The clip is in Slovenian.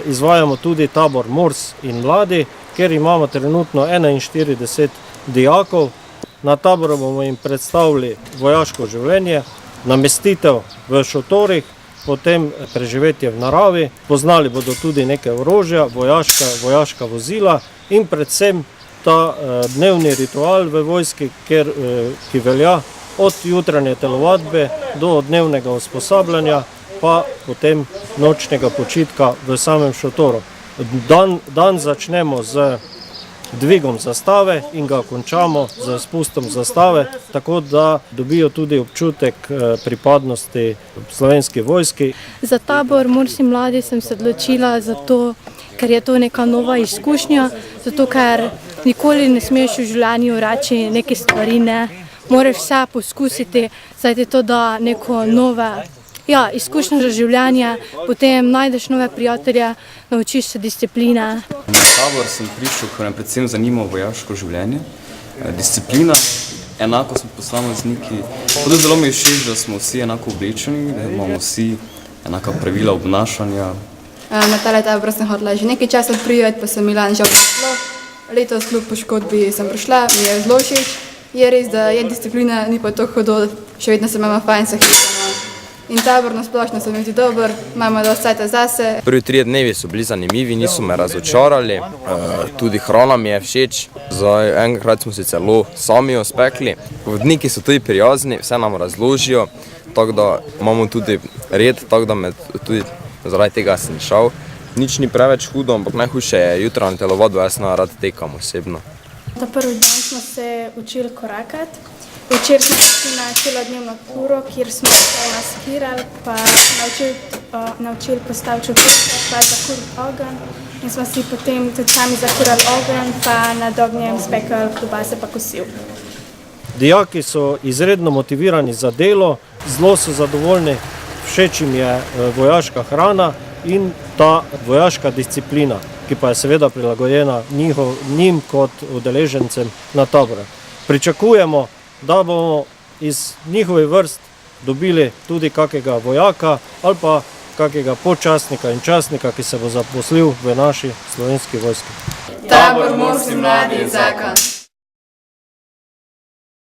izvajamo tudi tabor Mors in mladi, kjer imamo trenutno 41 dijakov. Na taboru bomo jim predstavili vojaško življenje, namestitev v šotorih, potem preživetje v naravi, poznali bodo tudi nekaj orožja, vojaška vozila in predvsem ta dnevni ritual v vojski, ki velja od jutranje telovadbe do dnevnega usposabljanja, pa potem nočnega počitka v samem šotoru. Dan začnemo z dvigom zastave in ga končamo z spustom zastave, tako da dobijo tudi občutek pripadnosti slovenski vojski. Za tabor Mors in mladi sem se odločila zato, ker je to neka nova izkušnja, zato ker nikoli ne smeš v življenju reči neke stvari ne. Moraš vse poskusiti, saj ti to da neko nove izkušnje za življenje, potem najdeš nove prijatelje, naučiš se discipline. Na tabor sem prišel, ker me predvsem zanima vojaško življenje, disciplina, enako smo posamezniki. Tudi zelo mi je všeč, da smo vsi enako oblečeni, da imamo vsi enaka pravila obnašanja. Na tale tabor sem hodila že nekaj časa prijeti, pa sem imela žal prišlo. Letos kljub poškodbi sem prišla, mi je zelo všeč. Je res, da je disciplina, ni pa to hudo, še vedno se imamo fajn, se hitamo. In tabor nasplošno se mi zdi dober, imamo dosti časa zase. Prvi 3 dnevi so bili zanimivi, niso me razočarali, tudi hrana mi je všeč. Enkrat smo si celo sami jo spekli. Vodniki so tudi prijazni, vse nam razložijo, tako da imamo tudi red, tako da me tudi zaradi tega sem šel. Nič ni preveč hudo, ampak najhujše je jutranje telovadbo, jaz rad tekam osebno. Ta prvi dan smo se učili korakati. Včeraj smo šli na celodnevno turo, kjer smo se maskirali, pa naučili postaviti čopete, pa zakuriti ogenj. In smo si potem tudi sami zakurali ogenj, pa nad ognjem spekali klobase pa kosil. Dijaki so izredno motivirani za delo, zelo so zadovoljni, všeč jim je vojaška hrana in ta vojaška disciplina, ki pa je seveda prilagojena njim kot udeležencem na tabore. Pričakujemo, da bomo iz njihovih vrst dobili tudi kakega vojaka ali pa kakega podčastnika in častnika, ki se bo zaposlil v naši slovenski vojski. Tabor Mors in mladi zakon.